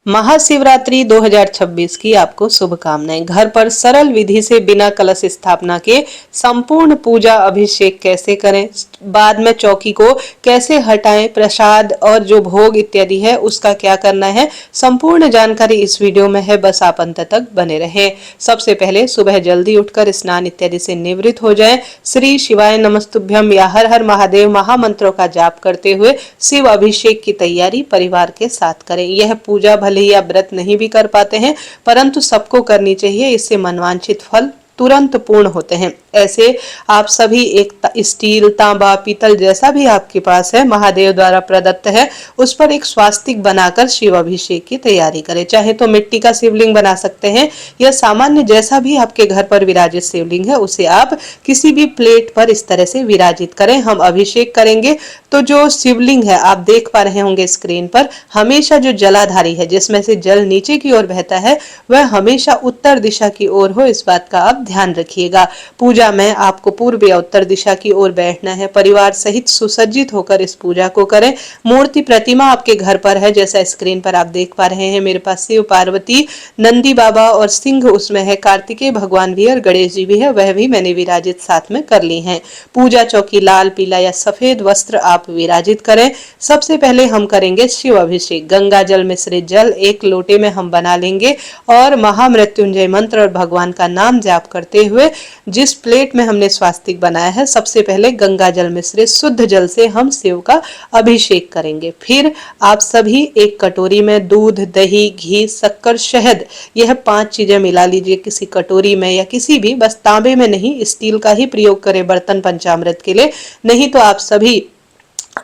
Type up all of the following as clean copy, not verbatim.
महाशिवरात्रि 2026 की आपको शुभकामनाएं। घर पर सरल विधि से बिना कलश स्थापना के संपूर्ण पूजा अभिषेक कैसे करें, बाद में चौकी को कैसे हटाएं, प्रसाद और जो भोग इत्यादि है उसका क्या करना है, संपूर्ण जानकारी इस वीडियो में है। बस आप अंत तक बने रहें। सबसे पहले सुबह जल्दी उठकर स्नान इत्यादि से निवृत्त हो जाएं। श्री शिवाय नमस्तुभ्यम या हर हर महादेव महामंत्रों का जाप करते हुए शिव अभिषेक की तैयारी परिवार के साथ करें। यह पूजा भले ही आप व्रत नहीं भी कर पाते हैं, परंतु सबको करनी चाहिए। इससे मनवांछित फल तुरंत पूर्ण होते हैं। ऐसे आप सभी एक स्टील, तांबा, पीतल जैसा भी आपके पास है, महादेव द्वारा प्रदत्त है, उस पर एक स्वास्तिक बनाकर शिव अभिषेक की तैयारी करें। चाहे तो मिट्टी का शिवलिंग बना सकते हैं या सामान्य जैसा भी आपके घर पर विराजित शिवलिंग है उसे आप किसी भी प्लेट पर इस तरह से विराजित करें। हम अभिषेक करेंगे तो जो शिवलिंग है आप देख पा रहे होंगे स्क्रीन पर, हमेशा जो जलाधारी है जिसमें से जल नीचे की ओर बहता है वह हमेशा उत्तर दिशा की ओर हो, इस बात का आप ध्यान रखिएगा। पूजा में आपको पूर्व या उत्तर दिशा की ओर बैठना है। परिवार सहित सुसज्जित होकर इस पूजा को करें। मूर्ति प्रतिमा आपके घर पर है, जैसा स्क्रीन पर आप देख पा रहे हैं। मेरे पास शिव, पार्वती, नंदी बाबा और सिंह उसमें है, कार्तिकेय भगवान भी और गणेश जी भी है, वह भी मैंने विराजित साथ में कर ली है। पूजा चौकी लाल, पीला या सफेद वस्त्र आप विराजित करें। सबसे पहले हम करेंगे शिव अभिषेक। गंगा जल मिश्रित जल एक लोटे में हम बना लेंगे और महामृत्युंजय मंत्र और भगवान का नाम जाप करते हुए जिस प्लेट में हमने स्वास्तिक बनाया है, सबसे पहले गंगा जल मिश्रित शुद्ध जल से हम शिव का अभिषेक करेंगे। फिर आप सभी एक कटोरी में दूध, दही, घी, शक्कर, शहद, यह 5 चीजें मिला लीजिए किसी कटोरी में या किसी भी, बस तांबे में नहीं, स्टील का ही प्रयोग करें बर्तन पंचामृत के लिए। नहीं तो आप सभी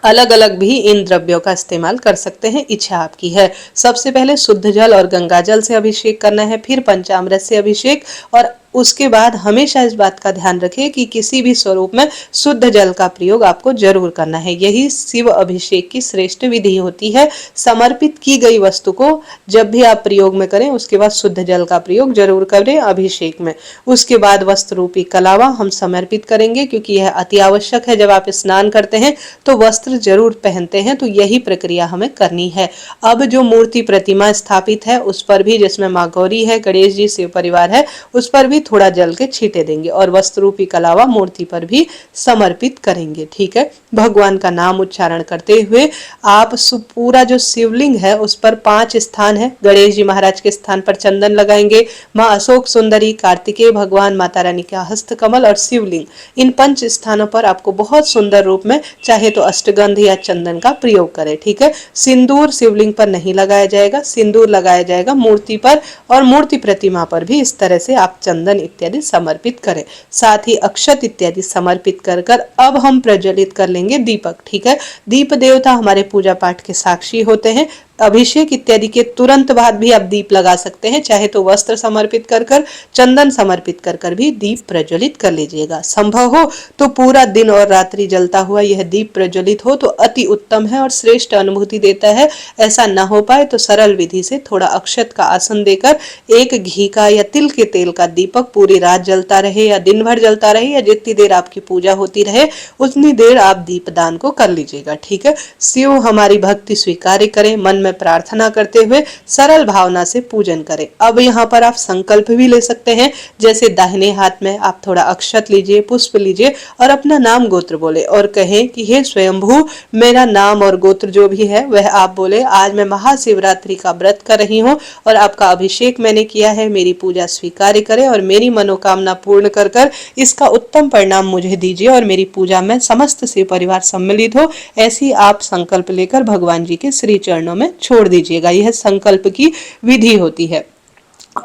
अलग अलग भी इन द्रव्यों का इस्तेमाल कर सकते हैं, इच्छा आपकी है। सबसे पहले शुद्ध जल और गंगा जल से अभिषेक करना है, फिर पंचामृत से अभिषेक, और उसके बाद हमेशा इस बात का ध्यान रखें कि किसी भी स्वरूप में शुद्ध जल का प्रयोग आपको जरूर करना है। यही शिव अभिषेक की श्रेष्ठ विधि होती है। समर्पित की गई वस्तु को जब भी आप प्रयोग में करें उसके बाद शुद्ध जल का प्रयोग जरूर करें अभिषेक में। उसके बाद वस्त्र रूपी कलावा हम समर्पित करेंगे, क्योंकि यह अति आवश्यक है। जब आप स्नान करते हैं तो वस्त्र जरूर पहनते हैं, तो यही प्रक्रिया हमें करनी है। अब जो मूर्ति प्रतिमा स्थापित है उस पर भी, जिसमें माँ गौरी है, गणेश जी, शिव परिवार है, उस पर भी थोड़ा जल के छींटे देंगे और वस्त्र रूपी कलावा मूर्ति पर भी समर्पित करेंगे। ठीक है, भगवान का नाम उच्चारण करते हुए आप पूरा जो शिवलिंग है उस पर 5 स्थान है। गणेश जी महाराज के स्थान पर चंदन लगाएंगे, माँ अशोक सुंदरी, कार्तिकेय भगवान, माता रानी का हस्त कमल और शिवलिंग, इन 5 स्थानों पर आपको बहुत सुंदर रूप में चाहे तो अष्टगंध या चंदन का प्रयोग करें। ठीक है, सिंदूर शिवलिंग पर नहीं लगाया जाएगा, सिंदूर लगाया जाएगा मूर्ति पर, और मूर्ति प्रतिमा पर भी इस तरह से आप चंदन इत्यादि समर्पित करें। साथ ही अक्षत इत्यादि समर्पित कर अब हम प्रज्वलित कर लेंगे दीपक। ठीक है, दीप देवता हमारे पूजा पाठ के साक्षी होते हैं। अभिषेक इत्यादि के तुरंत बाद भी आप दीप लगा सकते हैं, चाहे तो वस्त्र समर्पित कर चंदन समर्पित कर भी दीप प्रज्वलित कर लीजिएगा। संभव हो तो पूरा दिन और रात्रि जलता हुआ यह दीप प्रज्वलित हो तो अति उत्तम है और श्रेष्ठ अनुभूति देता है। ऐसा न हो पाए तो सरल विधि से थोड़ा अक्षत का आसन देकर एक घी का या तिल के तेल का दीपक पूरी रात जलता रहे या दिन भर जलता रहे या जितनी देर आपकी पूजा होती रहे उतनी देर आप दीपदान को कर लीजिएगा। ठीक है, शिव हमारी भक्ति स्वीकार करें। मन में प्रार्थना करते हुए सरल भावना से पूजन करें। अब यहाँ पर आप संकल्प भी ले सकते हैं, जैसे दाहिने हाथ में आप थोड़ा अक्षत लीजिए, पुष्प लीजिए और अपना नाम गोत्र बोले और कहें कि हे स्वयंभू, मेरा नाम और गोत्र जो भी है वह आप बोले। आज मैं महाशिवरात्रि का व्रत कर रही हूँ और आपका अभिषेक मैंने किया है। मेरी पूजा स्वीकार करें और मेरी मनोकामना पूर्ण कर इसका उत्तम परिणाम मुझे दीजिए और मेरी पूजा में समस्त शिव परिवार सम्मिलित हो। ऐसी आप संकल्प लेकर भगवान जी के श्री चरणों में छोड़ दीजिएगा। यह संकल्प की विधि होती है।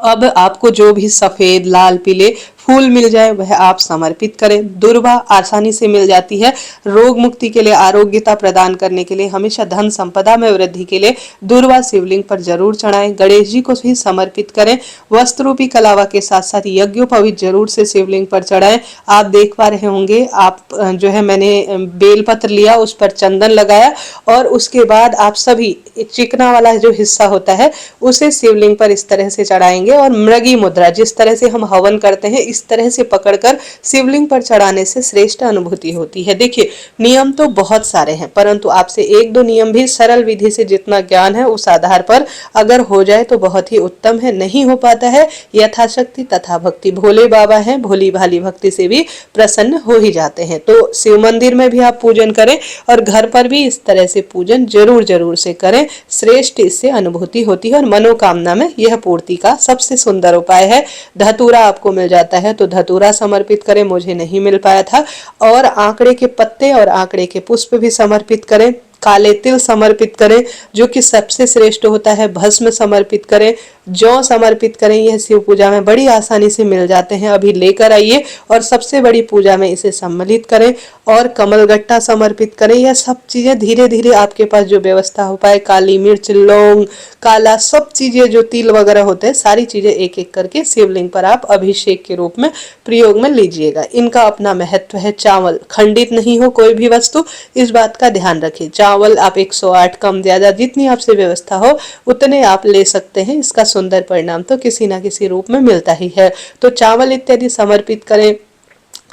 अब आपको जो भी सफेद, लाल, पीले फूल मिल जाए वह आप समर्पित करें। दुर्वा आसानी से मिल जाती है। रोग मुक्ति के लिए, आरोग्यता प्रदान करने के लिए, हमेशा धन संपदा में वृद्धि के लिए दुर्वा शिवलिंग पर जरूर चढ़ाएं। गणेश जी को भी समर्पित करें। वस्त्र रूपी कलावा के साथ साथ यज्ञोपवीत जरूर से शिवलिंग पर चढ़ाएं। आप देख पा रहे होंगे, आप जो है मैंने बेलपत्र लिया, उस पर चंदन लगाया और उसके बाद आप सभी चिकना वाला जो हिस्सा होता है उसे शिवलिंग पर इस तरह से चढ़ाएंगे और मृगी मुद्रा, जिस तरह से हम हवन करते हैं इस इस तरह से पकड़कर शिवलिंग पर चढ़ाने से श्रेष्ठ अनुभूति होती है। देखिए, नियम तो बहुत सारे हैं, परंतु आपसे एक दो नियम भी सरल विधि से जितना ज्ञान है उस आधार पर अगर हो जाए तो बहुत ही उत्तम है। नहीं हो पाता है, यथाशक्ति तथा भक्ति, भोले बाबा हैं, भोली भाली भक्ति से भी प्रसन्न हो ही जाते हैं। तो शिव मंदिर में भी आप पूजन करें और घर पर भी इस तरह से पूजन जरूर जरूर से करें, श्रेष्ठ इससे अनुभूति होती है और मनोकामना में यह पूर्ति का सबसे सुंदर उपाय है। धतूरा आपको मिल जाता है तो धतूरा समर्पित करें, मुझे नहीं मिल पाया था, और आंकड़े के पत्ते और आंकड़े के पुष्प भी समर्पित करें, काले तिल समर्पित करें जो कि सबसे श्रेष्ठ होता है, भस्म समर्पित करें, जौ समर्पित करें। यह शिव पूजा में बड़ी आसानी से मिल जाते हैं, अभी लेकर आइए और सबसे बड़ी पूजा में इसे सम्मिलित करें, और कमलगट्टा समर्पित करें। यह सब चीजें धीरे धीरे आपके पास जो व्यवस्था हो पाए, काली मिर्च, लौंग, काला, सब चीजें जो तिल वगैरह होते हैं, सारी चीजें एक एक करके शिवलिंग पर आप अभिषेक के रूप में प्रयोग में लीजिएगा। इनका अपना महत्व है। चावल खंडित नहीं हो कोई भी वस्तु, इस बात का ध्यान रखें। चावल आप 108 कम ज्यादा जितनी आपसे व्यवस्था हो उतने आप ले सकते हैं। इसका सुंदर परिणाम तो किसी ना किसी रूप में मिलता ही है। तो चावल इत्यादि समर्पित करें,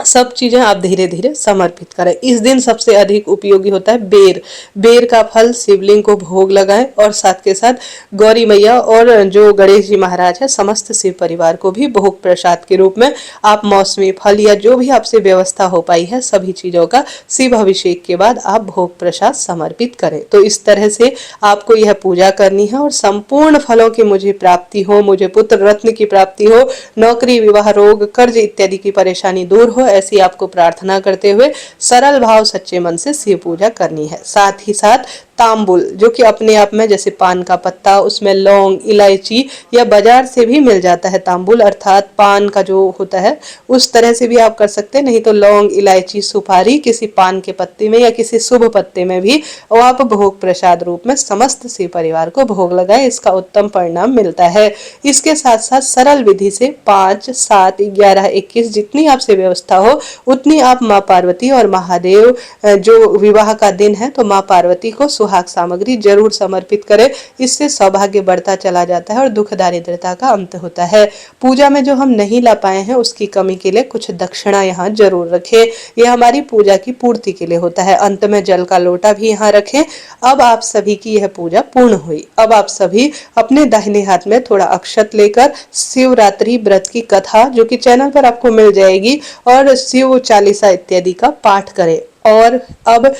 सब चीजें आप धीरे धीरे समर्पित करें। इस दिन सबसे अधिक उपयोगी होता है बेर। बेर का फल शिवलिंग को भोग लगाएं और साथ के साथ गौरी मैया और जो गणेश जी महाराज है समस्त शिव परिवार को भी भोग प्रसाद के रूप में आप मौसमी फल या जो भी आपसे व्यवस्था हो पाई है सभी चीजों का शिव अभिषेक के बाद आप भोग प्रसाद समर्पित करें। तो इस तरह से आपको यह पूजा करनी है और संपूर्ण फलों की मुझे प्राप्ति हो, मुझे पुत्र रत्न की प्राप्ति हो, नौकरी, विवाह, रोग, कर्ज इत्यादि की परेशानी दूर हो, ऐसी आपको प्रार्थना करते हुए सरल भाव सच्चे मन से शिव पूजा करनी है। साथ ही साथ तांबुल जो कि अपने आप में जैसे पान का पत्ता, उसमें लौंग, इलायची, या बाजार से भी मिल जाता है तांबुल अर्थात पान का जो होता है उस तरह से भी आप कर सकते हैं। नहीं तो लौंग, इलायची, सुपारी किसी पान के पत्ते में या किसी शुभ पत्ते में भी और आप भोग प्रसाद रूप में समस्त शिव परिवार को भोग लगाए, इसका उत्तम परिणाम मिलता है। इसके साथ साथ सरल विधि से 5, 7, 11, 21 जितनी आपसे व्यवस्था हो उतनी आप माँ पार्वती और महादेव, जो विवाह का दिन है तो माँ पार्वती को सुहाग सामग्री जरूर समर्पित करें। इससे सौभाग्य बढ़ता चला जाता है और दुख दारिद्रता का अंत होता है। पूजा में जो हम नहीं ला पाए हैं उसकी कमी के लिए कुछ दक्षिणा यहाँ जरूर रखें, यह हमारी पूजा की पूर्ति के लिए होता है। अंत में जल का लोटा भी यहाँ रखें। अब आप सभी की यह पूजा पूर्ण हुई। अब आप सभी अपने दाहिने हाथ में थोड़ा अक्षत लेकर शिवरात्रि व्रत की कथा जो कि चैनल पर आपको मिल जाएगी और शिव चालीसा इत्यादि का पाठ करें। और अब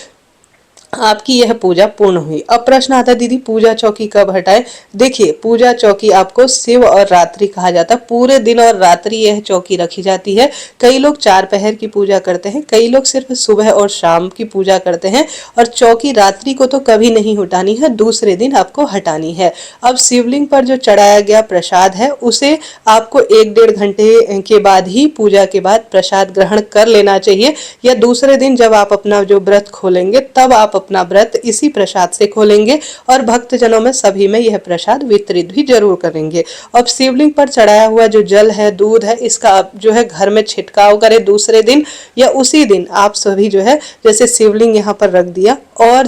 आपकी यह पूजा पूर्ण हुई। अब प्रश्न आता है दीदी पूजा चौकी कब हटाए? देखिए, पूजा चौकी आपको शिव और रात्रि कहा जाता है। पूरे दिन और रात्रि यह चौकी रखी जाती है। कई लोग 4 पहर की पूजा करते हैं, कई लोग सिर्फ सुबह और शाम की पूजा करते हैं, और चौकी रात्रि को तो कभी नहीं हटानी है, दूसरे दिन आपको हटानी है। अब शिवलिंग पर जो चढ़ाया गया प्रसाद है उसे आपको 1-1.5 घंटे के बाद ही पूजा के बाद प्रसाद ग्रहण कर लेना चाहिए, या दूसरे दिन जब आप अपना जो व्रत खोलेंगे तब आप अपना व्रत इसी प्रसाद से खोलेंगे और भक्तजनों में सभी में यह प्रसाद वितरित भी जरूर करेंगे। अब शिवलिंग पर चढ़ाया हुआ जो जल है, दूध है, इसका आप जो है घर में छिड़काव करें दूसरे दिन या उसी दिन। आप सभी जो है जैसे शिवलिंग यहाँ पर रख दिया और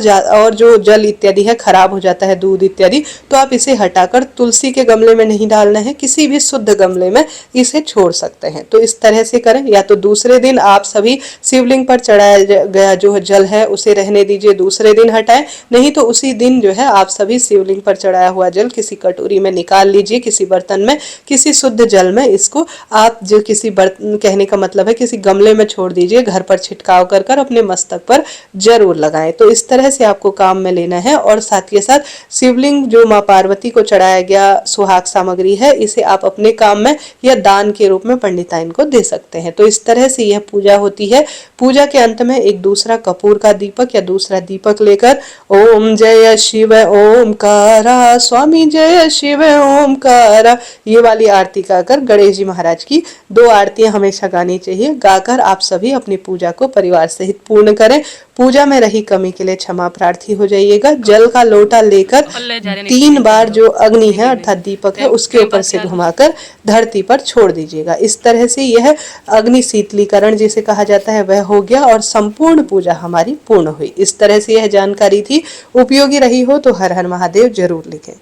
जो जल इत्यादि है खराब हो जाता है, दूध इत्यादि, तो आप इसे हटाकर तुलसी के गमले में नहीं डालना है, किसी भी शुद्ध गमले में इसे छोड़ सकते हैं। तो इस तरह से करें। या तो दूसरे दिन आप सभी शिवलिंग पर चढ़ाया गया जो जल है उसे रहने दीजिए, दूसरे दिन हटाएं। नहीं तो उसी दिन जो है आप सभी शिवलिंग पर चढ़ाया हुआ जल किसी कटोरी में निकाल लीजिए, किसी बर्तन में, किसी शुद्ध जल में इसको आप जो किसी बर्तन, कहने का मतलब है किसी गमले में छोड़ दीजिए, घर पर छिड़काव कर कर अपने मस्तक पर जरूर लगाएं। तो इस तरह से आपको काम में लेना है। और साथ के साथ शिवलिंग जो माँ पार्वती को चढ़ाया गया सुहाग सामग्री है इसे आप अपने काम में या दान के रूप में पंडिताइन को दे सकते हैं। तो इस तरह से यह पूजा होती है। पूजा के अंत में एक दूसरा कपूर का दीपक या दूसरा दीपक लेकर ओम जय शिव ओमकारा, स्वामी जय शिव ओमकारा, ये वाली आरती गाकर गणेश जी महाराज की 2 आरतियां हमेशा गानी चाहिए। गाकर आप सभी अपनी पूजा को परिवार सहित पूर्ण करें। पूजा में रही कमी के लिए क्षमा प्रार्थी हो जाइएगा। जल का लोटा लेकर 3 बार जो अग्नि है अर्थात दीपक है उसके ऊपर से घुमाकर धरती पर छोड़ दीजिएगा। इस तरह से यह अग्नि शीतलीकरण जिसे कहा जाता है वह हो गया और संपूर्ण पूजा हमारी पूर्ण हुई। इस तरह से यह जानकारी थी, उपयोगी रही हो तो हर हर महादेव जरूर लिखें।